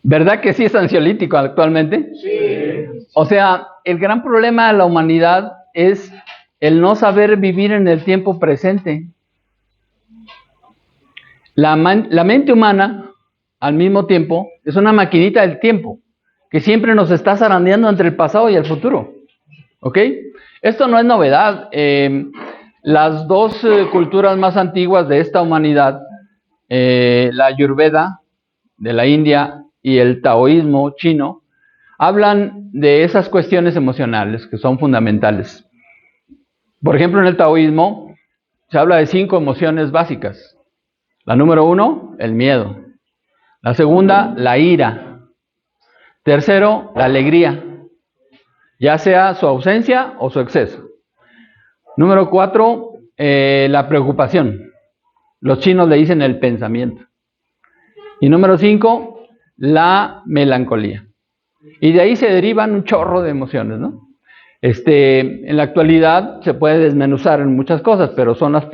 ¿Verdad que sí es ansiolítico actualmente? Sí. O sea, el gran problema de la humanidad es el no saber vivir en el tiempo presente. La mente humana, al mismo tiempo, es una maquinita del tiempo, que siempre nos está zarandeando entre el pasado y el futuro. ¿Ok? Esto no es novedad. Las dos culturas más antiguas de esta humanidad, la Ayurveda de la India y el taoísmo chino, hablan de esas cuestiones emocionales que son fundamentales. Por ejemplo, en el taoísmo se habla de 5 emociones básicas. La número 1, el miedo. La segunda, la ira. Tercero, la alegría, ya sea su ausencia o su exceso. Número 4, la preocupación. Los chinos le dicen el pensamiento. Y número 5, la melancolía. Y de ahí se derivan un chorro de emociones, ¿no? En la actualidad se puede desmenuzar en muchas cosas, pero son las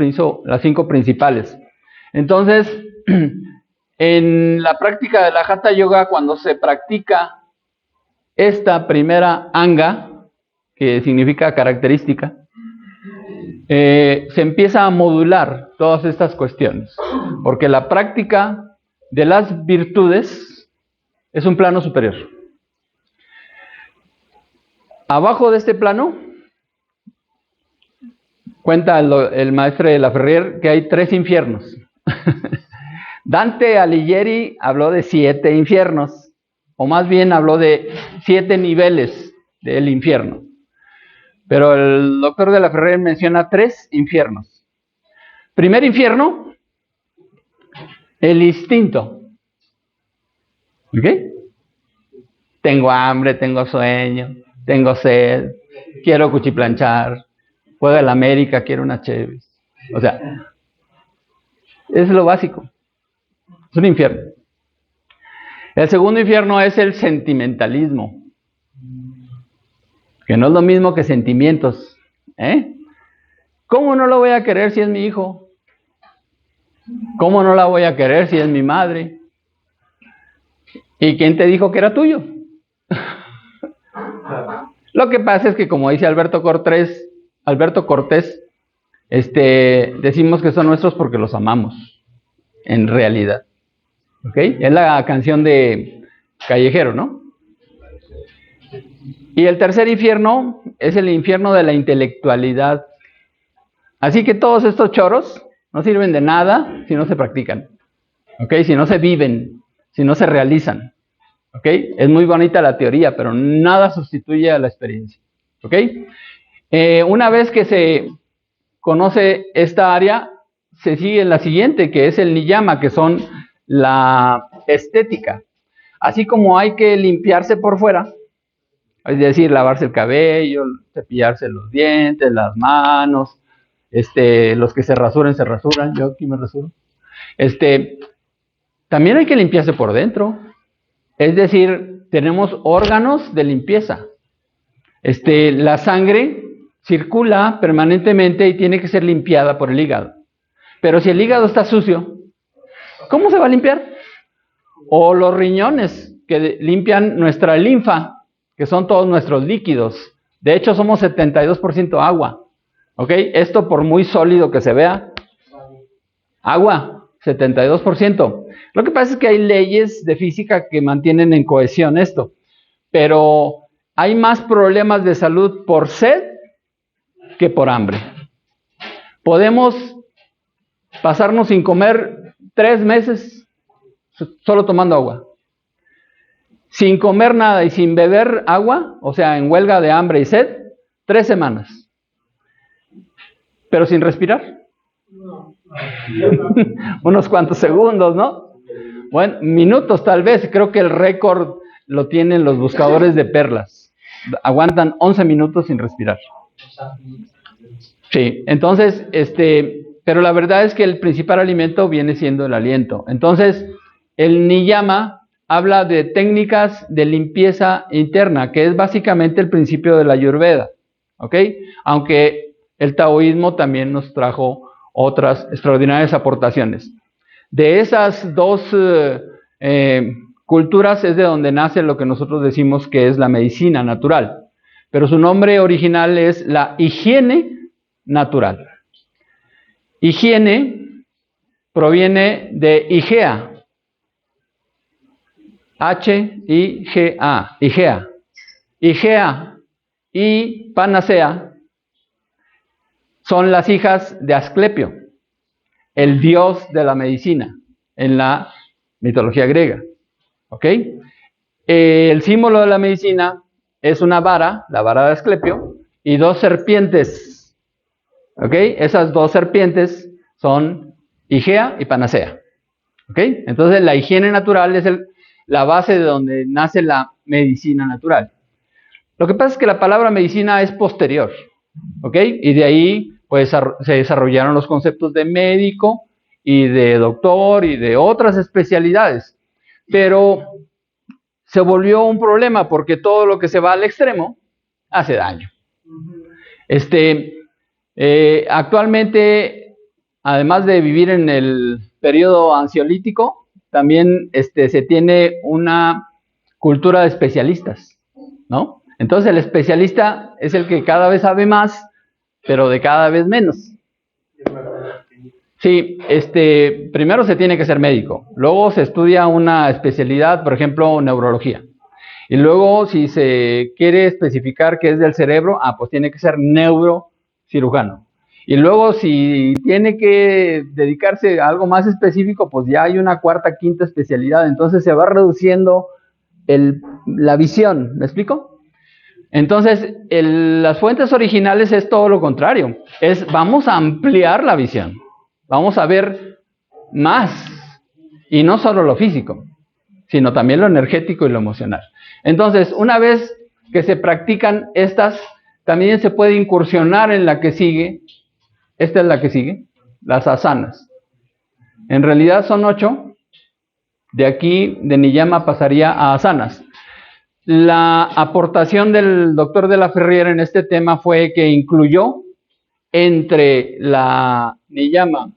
5 principales. Entonces, en la práctica de la Hatha Yoga, cuando se practica esta primera anga, que significa característica, se empieza a modular todas estas cuestiones, porque la práctica de las virtudes es un plano superior. Abajo de este plano, cuenta el maestro de la Ferrier que hay 3 infiernos. Dante Alighieri habló de 7 infiernos, o más bien habló de 7 niveles del infierno. Pero el doctor de la Ferrier menciona 3 infiernos. Primer infierno, el instinto. ¿Ok? Tengo hambre, tengo sueño, tengo sed, quiero cuchiplanchar, juega el América, quiero una Cheves. O sea, es lo básico. Es un infierno. El segundo infierno es el sentimentalismo, que no es lo mismo que sentimientos. ¿Cómo no lo voy a querer si es mi hijo? ¿Cómo no la voy a querer si es mi madre? ¿Y quién te dijo que era tuyo? Lo que pasa es que, como dice Alberto Cortés, decimos que son nuestros porque los amamos, en realidad. ¿Ok? Es la canción de Callejero, ¿no? Y el tercer infierno es el infierno de la intelectualidad. Así que todos estos choros no sirven de nada si no se practican. ¿Ok? Si no se viven, si no se realizan. ¿Ok? Es muy bonita la teoría, pero nada sustituye a la experiencia. ¿Ok? Una vez que se conoce esta área, se sigue en la siguiente, que es el niyama, que son la estética. Así como hay que limpiarse por fuera, es decir, lavarse el cabello, cepillarse los dientes, las manos, los que se rasuran, yo aquí me rasuro. También hay que limpiarse por dentro. Es decir, tenemos órganos de limpieza. La sangre circula permanentemente y tiene que ser limpiada por el hígado. Pero si el hígado está sucio, ¿cómo se va a limpiar? O los riñones que limpian nuestra linfa, que son todos nuestros líquidos. De hecho, somos 72% agua. ¿Ok? Esto por muy sólido que se vea. Agua, 72%. Lo que pasa es que hay leyes de física que mantienen en cohesión esto. Pero hay más problemas de salud por sed que por hambre. Podemos pasarnos sin comer 3 meses solo tomando agua. Sin comer nada y sin beber agua, o sea, en huelga de hambre y sed, 3 semanas. Pero sin respirar. Unos cuantos segundos, ¿no? Bueno, minutos tal vez. Creo que el récord lo tienen los buscadores de perlas. Aguantan 11 minutos sin respirar. Sí, entonces, pero la verdad es que el principal alimento viene siendo el aliento. Entonces, el niyama habla de técnicas de limpieza interna, que es básicamente el principio de la Ayurveda, ¿ok? Aunque el taoísmo también nos trajo otras extraordinarias aportaciones. De esas dos culturas es de donde nace lo que nosotros decimos que es la medicina natural. Pero su nombre original es la higiene natural. Higiene proviene de Igea. H-I-G-A. Igea. Igea y Panacea son las hijas de Asclepio, el dios de la medicina en la mitología griega. ¿Ok? El símbolo de la medicina es una vara, la vara de Asclepio, y dos serpientes. ¿Ok? Esas dos serpientes son Igea y Panacea. ¿Ok? Entonces la higiene natural es la base de donde nace la medicina natural. Lo que pasa es que la palabra medicina es posterior. ¿Ok? Y de ahí pues se desarrollaron los conceptos de médico y de doctor y de otras especialidades. Pero se volvió un problema porque todo lo que se va al extremo hace daño. Actualmente, además de vivir en el periodo ansiolítico, también se tiene una cultura de especialistas, ¿no? Entonces el especialista es el que cada vez sabe más, pero de cada vez menos. Sí, primero se tiene que ser médico, luego se estudia una especialidad, por ejemplo, neurología. Y luego, si se quiere especificar qué es del cerebro, pues tiene que ser neurocirujano. Y luego, si tiene que dedicarse a algo más específico, pues ya hay una cuarta, quinta especialidad. Entonces se va reduciendo la visión, ¿me explico? Entonces, las fuentes originales es todo lo contrario. Vamos a ampliar la visión. Vamos a ver más. Y no solo lo físico, sino también lo energético y lo emocional. Entonces, una vez que se practican estas, también se puede incursionar en la que sigue. Esta es la que sigue, las asanas. En realidad son 8. De aquí, de niyama, pasaría a asanas. La aportación del doctor de la Ferriera en este tema fue que incluyó entre la niyama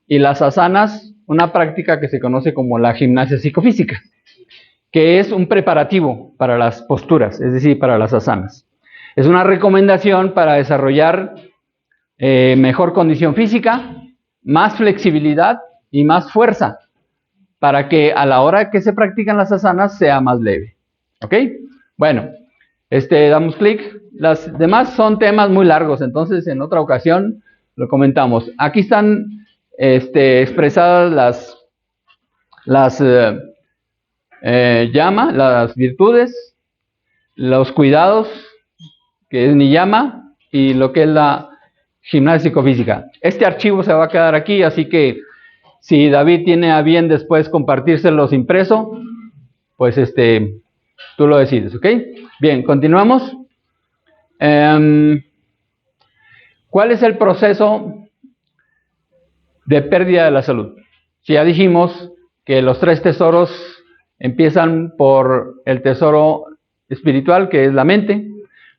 y las asanas una práctica que se conoce como la gimnasia psicofísica, que es un preparativo para las posturas, es decir, para las asanas. Es una recomendación para desarrollar mejor condición física, más flexibilidad y más fuerza, para que a la hora que se practican las asanas sea más leve. ¿Ok? Bueno, damos clic. Las demás son temas muy largos, entonces en otra ocasión lo comentamos. Aquí están expresadas las las virtudes, los cuidados, que es niyama, y lo que es la gimnasia psicofísica. Este archivo se va a quedar aquí, así que si David tiene a bien después compartírselos impreso, pues tú lo decides, ¿ok? Bien, continuamos. ¿Cuál es el proceso de pérdida de la salud? Si ya dijimos que los 3 tesoros empiezan por el tesoro espiritual, que es la mente,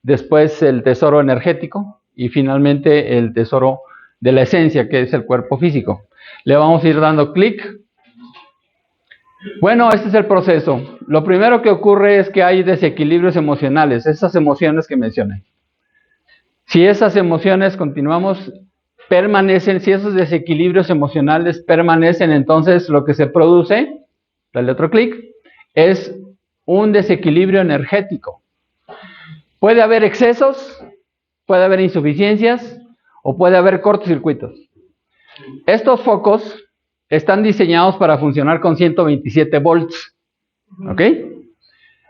después el tesoro energético y finalmente el tesoro de la esencia, que es el cuerpo físico. Le vamos a ir dando clic. Bueno, este es el proceso. Lo primero que ocurre es que hay desequilibrios emocionales, esas emociones que mencioné. Si esas emociones, continuamos, permanecen, si esos desequilibrios emocionales permanecen, entonces lo que se produce, dale otro clic, es un desequilibrio energético. Puede haber excesos, puede haber insuficiencias o puede haber cortocircuitos. Estos focos están diseñados para funcionar con 127 volts. ¿Ok?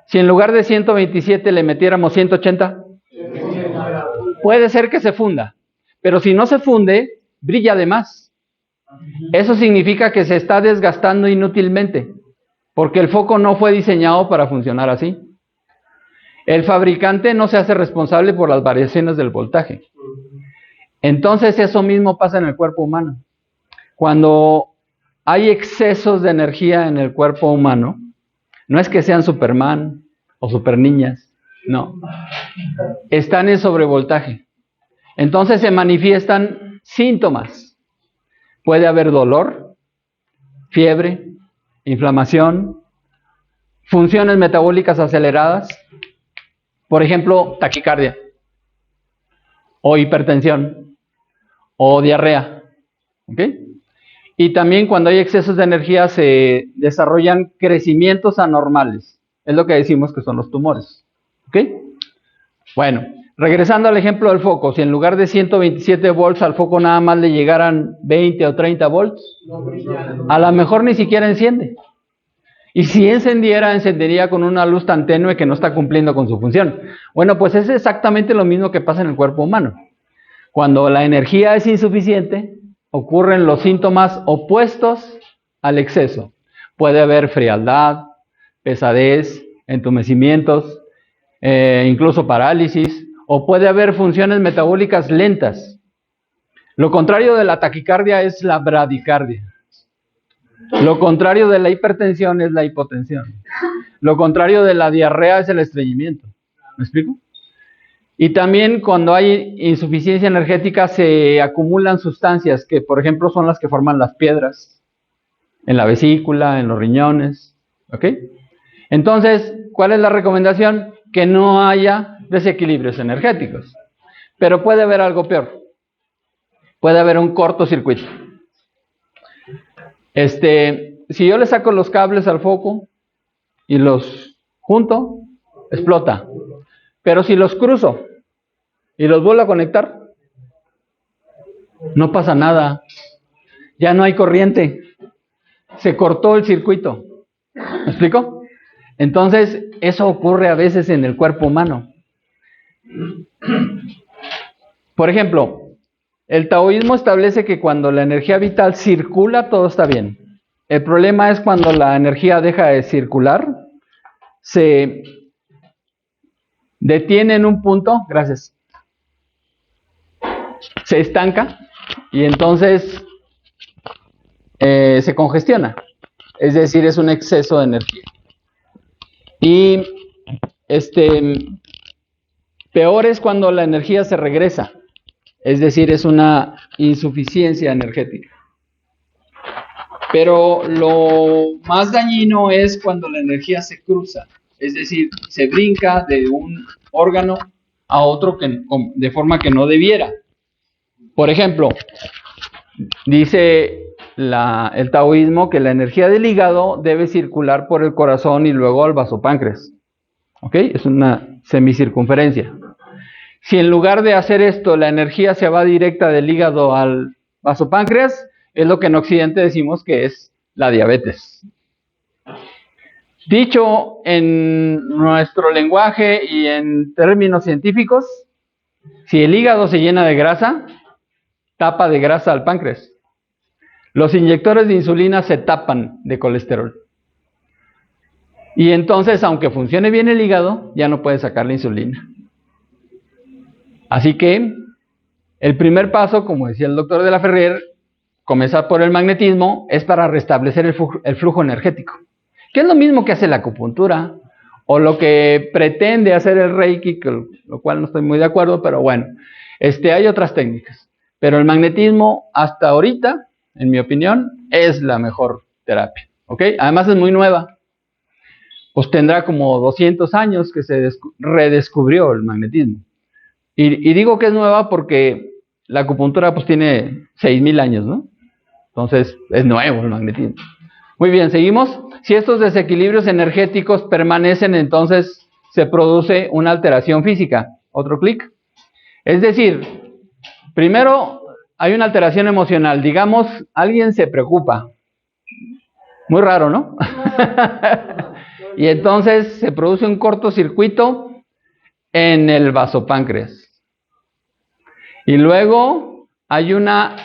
Si en lugar de 127 le metiéramos 180, puede ser que se funda. Pero si no se funde, brilla de más. Eso significa que se está desgastando inútilmente, porque el foco no fue diseñado para funcionar así. El fabricante no se hace responsable por las variaciones del voltaje. Entonces eso mismo pasa en el cuerpo humano. Cuando hay excesos de energía en el cuerpo humano, no es que sean Superman o superniñas, no. Están en sobrevoltaje. Entonces se manifiestan síntomas. Puede haber dolor, fiebre, inflamación, funciones metabólicas aceleradas, por ejemplo, taquicardia, o hipertensión, o diarrea, ¿ok? Y también cuando hay excesos de energía se desarrollan crecimientos anormales, es lo que decimos que son los tumores, ¿ok? Bueno, regresando al ejemplo del foco, si en lugar de 127 volts al foco nada más le llegaran 20 o 30 volts, a lo mejor ni siquiera enciende. Y si encendiera, encendería con una luz tan tenue que no está cumpliendo con su función. Bueno, pues es exactamente lo mismo que pasa en el cuerpo humano. Cuando la energía es insuficiente, ocurren los síntomas opuestos al exceso. Puede haber frialdad, pesadez, entumecimientos, incluso parálisis, o puede haber funciones metabólicas lentas. Lo contrario de la taquicardia es la bradicardia. Lo contrario de la hipertensión es la hipotensión. Lo contrario de la diarrea es el estreñimiento. ¿Me explico? Y también cuando hay insuficiencia energética se acumulan sustancias que, por ejemplo, son las que forman las piedras en la vesícula, en los riñones. ¿Ok? Entonces, ¿cuál es la recomendación? Que no haya desequilibrios energéticos. Pero puede haber algo peor. Puede haber un cortocircuito. Si yo le saco los cables al foco y los junto, explota. Pero si los cruzo y los vuelvo a conectar, no pasa nada. Ya no hay corriente. Se cortó el circuito. ¿Me explico? Entonces, eso ocurre a veces en el cuerpo humano. Por ejemplo, el taoísmo establece que cuando la energía vital circula, todo está bien. El problema es cuando la energía deja de circular, se detiene en un punto, gracias, se estanca y entonces se congestiona. Es decir, es un exceso de energía. Y peor es cuando la energía se regresa. Es decir, es una insuficiencia energética. Pero lo más dañino es cuando la energía se cruza. Es decir, se brinca de un órgano a otro de forma que no debiera. Por ejemplo, dice el taoísmo que la energía del hígado debe circular por el corazón y luego al vasopáncreas. ¿Ok? Es una semicircunferencia. Si en lugar de hacer esto la energía se va directa del hígado al vasopáncreas, es lo que en Occidente decimos que es la diabetes. Dicho en nuestro lenguaje y en términos científicos, si el hígado se llena de grasa, tapa de grasa al páncreas. Los inyectores de insulina se tapan de colesterol. Y entonces, aunque funcione bien el hígado, ya no puede sacar la insulina. Así que, el primer paso, como decía el doctor de la Ferrer, comenzar por el magnetismo, es para restablecer el flujo energético. Que es lo mismo que hace la acupuntura, o lo que pretende hacer el Reiki, lo cual no estoy muy de acuerdo, pero bueno, hay otras técnicas. Pero el magnetismo, hasta ahorita, en mi opinión, es la mejor terapia. ¿Ok? Además es muy nueva. Pues tendrá como 200 años que se redescubrió el magnetismo. Y digo que es nueva porque la acupuntura pues tiene 6,000 años, ¿no? Entonces es nuevo el magnetismo. Muy bien, seguimos. Si estos desequilibrios energéticos permanecen, entonces se produce una alteración física. Otro clic. Es decir, primero hay una alteración emocional. Digamos, alguien se preocupa. Muy raro, ¿no? Y entonces se produce un cortocircuito en el vasopáncreas. Y luego hay una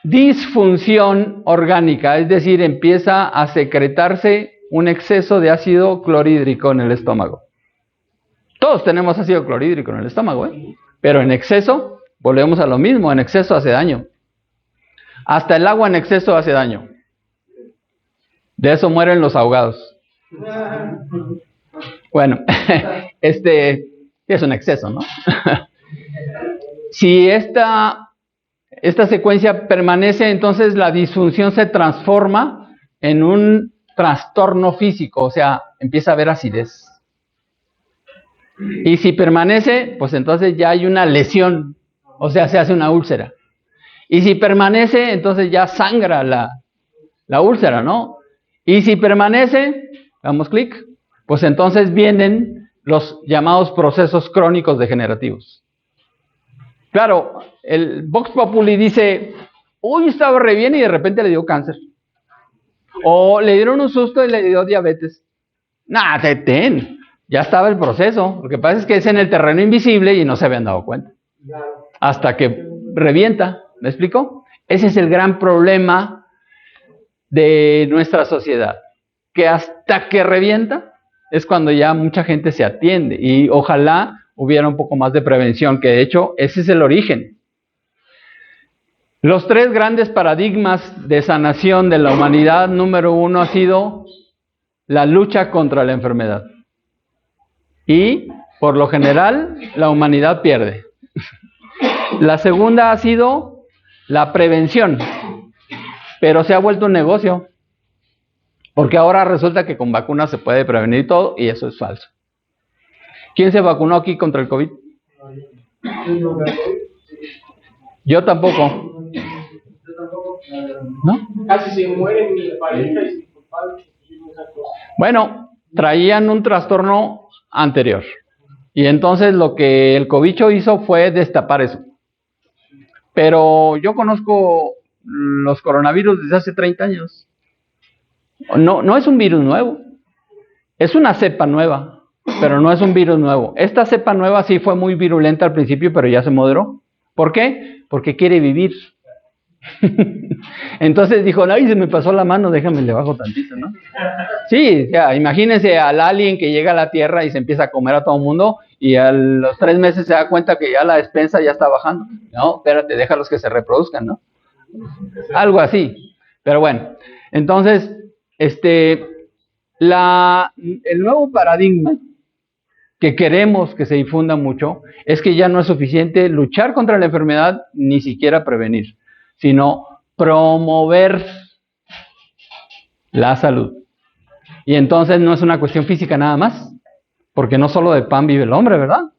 disfunción orgánica, es decir, empieza a secretarse un exceso de ácido clorhídrico en el estómago. Todos tenemos ácido clorhídrico en el estómago, ¿eh? Pero en exceso, volvemos a lo mismo, en exceso hace daño. Hasta el agua en exceso hace daño. De eso mueren los ahogados. Bueno, es un exceso, ¿no? Si esta secuencia permanece, entonces la disfunción se transforma en un trastorno físico, o sea, empieza a haber acidez. Y si permanece, pues entonces ya hay una lesión, o sea, se hace una úlcera. Y si permanece, entonces ya sangra la úlcera, ¿no? Y si permanece, damos clic, pues entonces vienen los llamados procesos crónicos degenerativos. Claro, el Vox Populi dice, uy, estaba re bien y de repente le dio cáncer. O le dieron un susto y le dio diabetes. Nah, ya estaba el proceso. Lo que pasa es que es en el terreno invisible y no se habían dado cuenta. Hasta que revienta, ¿me explico? Ese es el gran problema de nuestra sociedad. Que hasta que revienta es cuando ya mucha gente se atiende. Y ojalá hubiera un poco más de prevención, que de hecho ese es el origen. Los 3 grandes paradigmas de sanación de la humanidad, número 1 ha sido la lucha contra la enfermedad. Y, por lo general, la humanidad pierde. La segunda ha sido la prevención, pero se ha vuelto un negocio. Porque ahora resulta que con vacunas se puede prevenir todo, y eso es falso. ¿Quién se vacunó aquí contra el COVID? Yo tampoco. ¿No? Casi se mueren mi pareja y sin culpable. Bueno, traían un trastorno anterior. Y entonces lo que el cobicho hizo fue destapar eso. Pero yo conozco los coronavirus desde hace 30 años. No es un virus nuevo. Es una cepa nueva, pero no es un virus nuevo. Esta cepa nueva sí fue muy virulenta al principio, pero ya se moderó. ¿Por qué? Porque quiere vivir. Entonces dijo, ay, se me pasó la mano, déjame le bajo tantito, ¿no? Sí, ya, imagínense al alien que llega a la Tierra y se empieza a comer a todo el mundo y a los 3 meses se da cuenta que ya la despensa ya está bajando. No, espérate, déjalos que se reproduzcan, ¿no? Algo así. Pero bueno, entonces, el nuevo paradigma que queremos que se difunda mucho es que ya no es suficiente luchar contra la enfermedad, ni siquiera prevenir, sino promover la salud. Y entonces no es una cuestión física nada más, porque no solo de pan vive el hombre, ¿verdad?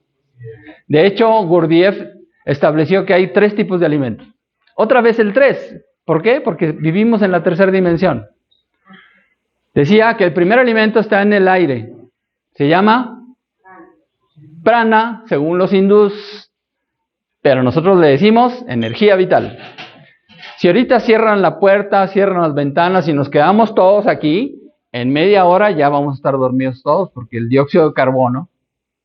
De hecho, Gurdjieff estableció que hay 3 tipos de alimentos. Otra vez el 3. ¿Por qué? Porque vivimos en la tercera dimensión. Decía que el primer alimento está en el aire. Se llama prana, según los hindús, pero nosotros le decimos energía vital. Si ahorita cierran la puerta, cierran las ventanas y nos quedamos todos aquí, en media hora ya vamos a estar dormidos todos, porque el dióxido de carbono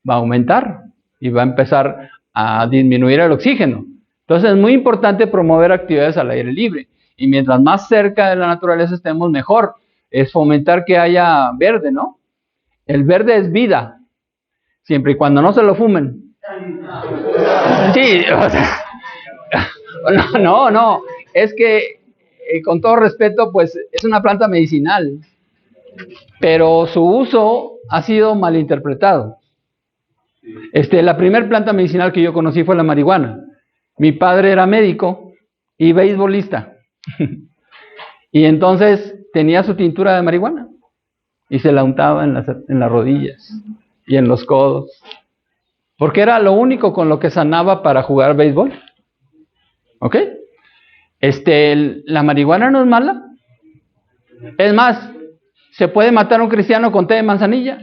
va a aumentar y va a empezar a disminuir el oxígeno. Entonces es muy importante promover actividades al aire libre. Y mientras más cerca de la naturaleza estemos, mejor. Es fomentar que haya verde, ¿no? El verde es vida, siempre y cuando no se lo fumen. Sí, o sea, no, es que con todo respeto, pues es una planta medicinal, pero su uso ha sido malinterpretado. La primera planta medicinal que yo conocí fue la marihuana. Mi padre era médico y beisbolista. Y entonces tenía su tintura de marihuana y se la untaba en las rodillas y en los codos, porque era lo único con lo que sanaba para jugar béisbol. ¿Ok? La marihuana no es mala. Es más, se puede matar a un cristiano con té de manzanilla.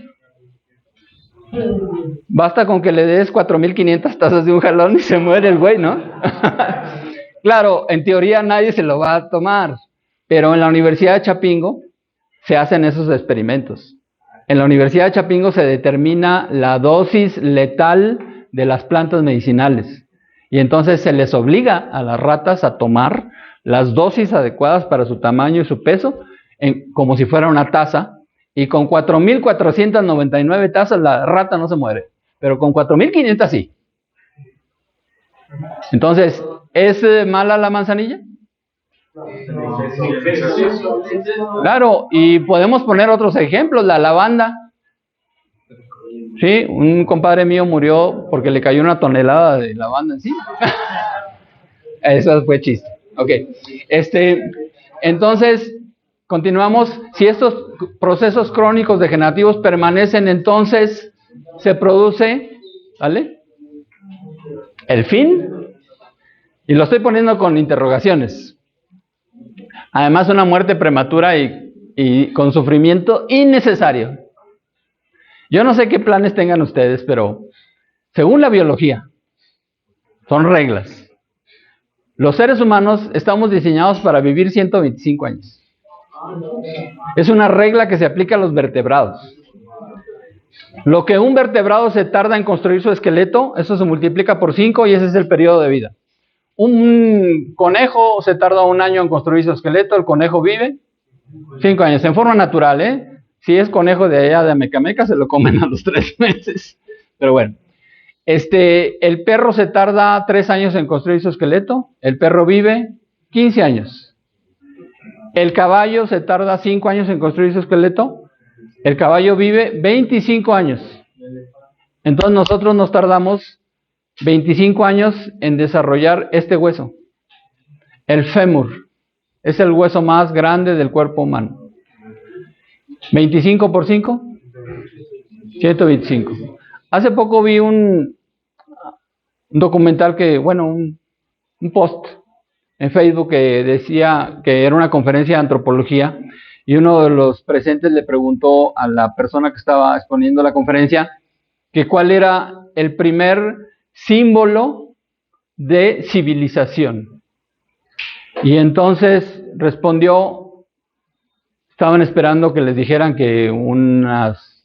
Basta con que le des 4,500 tazas de un jalón y se muere el güey, ¿no? Claro, en teoría nadie se lo va a tomar, pero en la Universidad de Chapingo se hacen esos experimentos. En la Universidad de Chapingo se determina la dosis letal de las plantas medicinales. Y entonces se les obliga a las ratas a tomar las dosis adecuadas para su tamaño y su peso, como si fuera una taza. Y con 4,499 tazas la rata no se muere, pero con 4,500 sí. Entonces, ¿es mala la manzanilla? Claro, y podemos poner otros ejemplos, la lavanda. Sí, un compadre mío murió porque le cayó una tonelada de lavanda encima. Eso fue chiste. Ok. Entonces, continuamos. Si estos procesos crónicos degenerativos permanecen, entonces se produce, ¿vale? El fin. Y lo estoy poniendo con interrogaciones. Además, una muerte prematura y con sufrimiento innecesario. Yo no sé qué planes tengan ustedes, pero según la biología, son reglas. Los seres humanos estamos diseñados para vivir 125 años. Es una regla que se aplica a los vertebrados. Lo que un vertebrado se tarda en construir su esqueleto, eso se multiplica por 5 y ese es el periodo de vida. Un conejo se tarda 1 año en construir su esqueleto, el conejo vive 5 años, en forma natural, ¿eh? Si es conejo de allá de Amecameca, se lo comen a los 3 meses. Pero bueno, el perro se tarda 3 años en construir su esqueleto, el perro vive 15 años. El caballo se tarda 5 años en construir su esqueleto, el caballo vive 25 años. Entonces nosotros nos tardamos 25 años en desarrollar este hueso. El fémur es el hueso más grande del cuerpo humano. 25 por 5, 125. Hace poco vi un documental un post en Facebook que decía que era una conferencia de antropología y uno de los presentes le preguntó a la persona que estaba exponiendo la conferencia que cuál era el primer símbolo de civilización. Y entonces respondió, estaban esperando que les dijeran que unas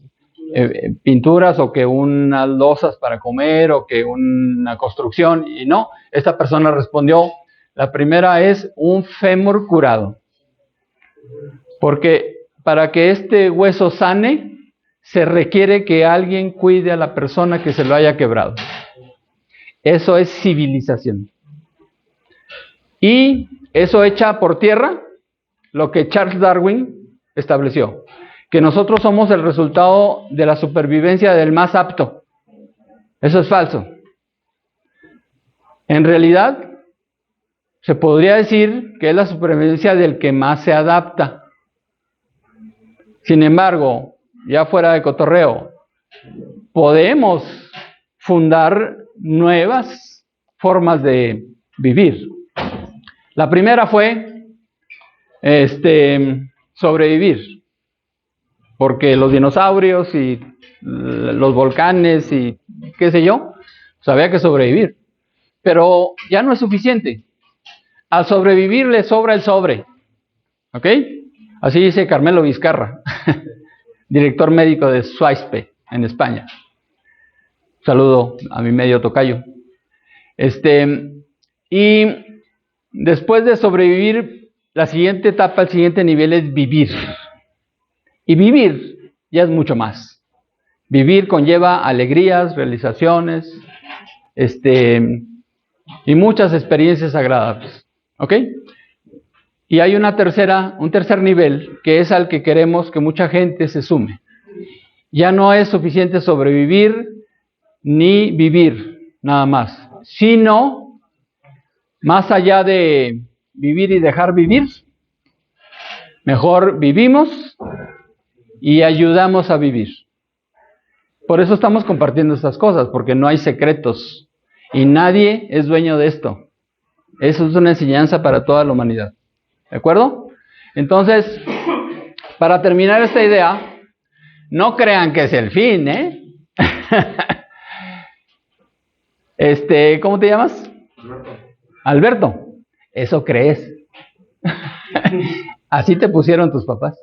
pinturas o que unas losas para comer o que una construcción, y no, esta persona respondió, la primera es un fémur curado. Porque para que este hueso sane, se requiere que alguien cuide a la persona que se lo haya quebrado. Eso es civilización. Y eso echa por tierra lo que Charles Darwin estableció, que nosotros somos el resultado de la supervivencia del más apto. Eso es falso. En realidad, se podría decir que es la supervivencia del que más se adapta. Sin embargo, ya fuera de cotorreo, podemos fundar nuevas formas de vivir. La primera fue sobrevivir, porque los dinosaurios y los volcanes y qué sé yo, pues había que sobrevivir. Pero ya no es suficiente. Al sobrevivir le sobra el sobre. ¿Ok? Así dice Carmelo Vizcarra, director médico de SWAISPE en España. Saludo a mi medio tocayo. Y después de sobrevivir, la siguiente etapa, el siguiente nivel es vivir. Y vivir ya es mucho más. Vivir conlleva alegrías, realizaciones, y muchas experiencias agradables. ¿Ok? Y hay un tercer nivel, que es al que queremos que mucha gente se sume. Ya no es suficiente sobrevivir ni vivir, nada más. Sino, más allá de vivir y dejar vivir, mejor vivimos y ayudamos a vivir. Por eso estamos compartiendo estas cosas, porque no hay secretos y nadie es dueño de esto. Eso es una enseñanza para toda la humanidad. ¿De acuerdo? Entonces, para terminar esta idea, no crean que es el fin, ¿eh? ¿Cómo te llamas? Alberto. Eso crees. Así te pusieron tus papás.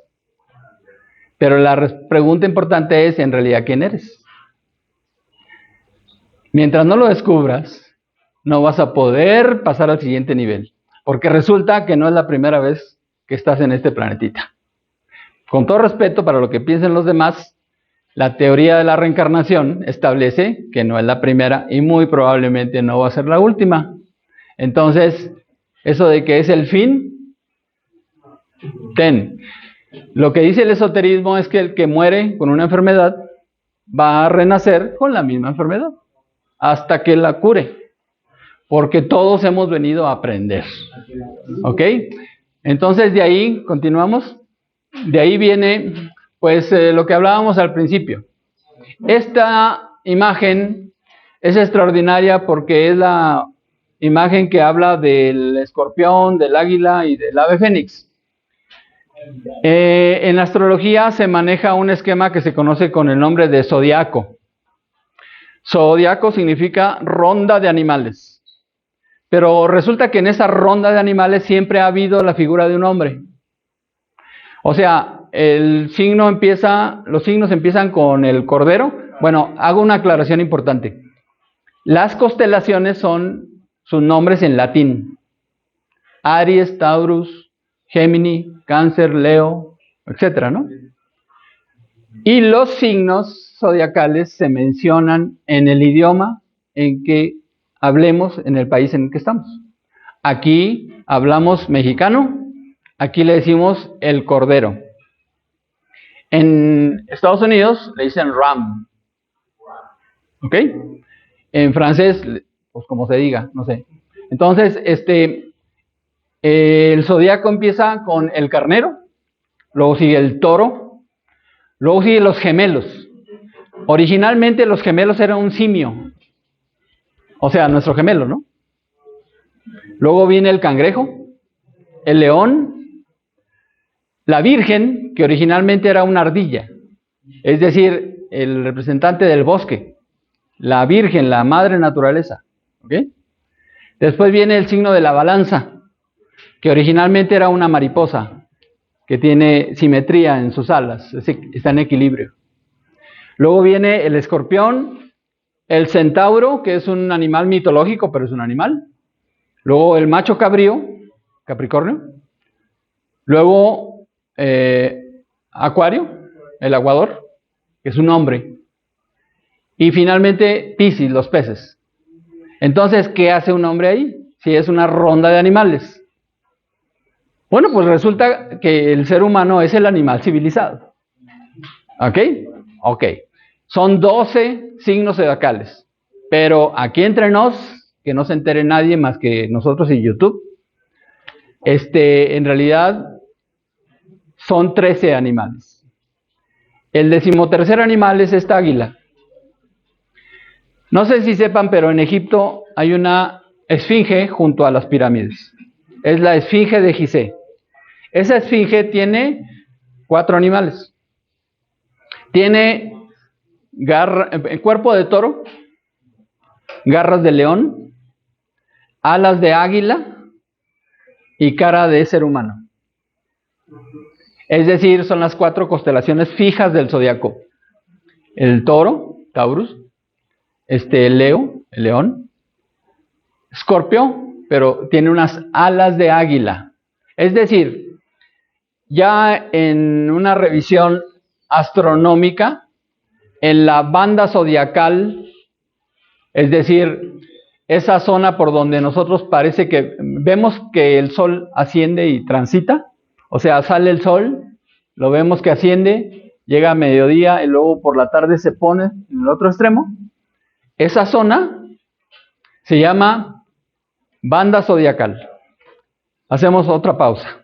Pero la pregunta importante es, en realidad, ¿quién eres? Mientras no lo descubras, no vas a poder pasar al siguiente nivel. Porque resulta que no es la primera vez que estás en este planetita. Con todo respeto para lo que piensen los demás, la teoría de la reencarnación establece que no es la primera y muy probablemente no va a ser la última. Entonces, eso de que es el fin, lo que dice el esoterismo es que el que muere con una enfermedad va a renacer con la misma enfermedad hasta que la cure. Porque todos hemos venido a aprender. ¿Ok? Entonces de ahí continuamos. de ahí viene, pues, lo que hablábamos al principio. Esta imagen es extraordinaria porque es la imagen que habla del escorpión, del águila y del ave fénix. En la astrología se maneja un esquema que se conoce con el nombre de zodiaco. Zodiaco significa ronda de animales. Pero resulta que en esa ronda de animales siempre ha habido la figura de un hombre. O sea, los signos empiezan con el cordero. Bueno, hago una aclaración importante. Las constelaciones son sus nombres en latín. Aries, Taurus, Gémini, Cáncer, Leo, etcétera, ¿no? Y los signos zodiacales se mencionan en el idioma en que hablemos en el país en el que estamos. Aquí hablamos mexicano, aquí le decimos el cordero. En Estados Unidos le dicen ram. ¿Ok? En francés, pues como se diga, no sé. Entonces, el zodiaco empieza con el carnero, luego sigue el toro, luego sigue los gemelos. Originalmente los gemelos eran un simio, o sea, nuestro gemelo, ¿no? Luego viene el cangrejo, el león, la virgen, que originalmente era una ardilla, es decir, el representante del bosque, la virgen, la madre naturaleza, ¿ok? Después viene el signo de la balanza, que originalmente era una mariposa, que tiene simetría en sus alas, está en equilibrio. Luego viene el escorpión, el centauro, que es un animal mitológico, pero es un animal. Luego el macho cabrío, Capricornio. Luego Acuario, el aguador, que es un hombre. Y finalmente Piscis, los peces. Entonces, ¿qué hace un hombre ahí? Si es una ronda de animales. Bueno, pues resulta que el ser humano es el animal civilizado. ¿Ok? Ok. Son 12 signos zodiacales. Pero aquí entre nos, que no se entere nadie más que nosotros y YouTube, en realidad son 13 animales. El 13º animal es esta águila. No sé si sepan, pero en Egipto hay una esfinge junto a las pirámides. Es la esfinge de Gizeh. Esa esfinge tiene 4 animales. Tiene cuerpo de toro, garras de león, alas de águila y cara de ser humano. Es decir, son las 4 constelaciones fijas del zodiaco. El toro, Taurus, Leo, el león, Escorpio, pero tiene unas alas de águila. Es decir, ya en una revisión astronómica, en la banda zodiacal, es decir, esa zona por donde nosotros parece que vemos que el sol asciende y transita, o sea, sale el sol, lo vemos que asciende, llega a mediodía y luego por la tarde se pone en el otro extremo. Esa zona se llama banda zodiacal. Hacemos otra pausa.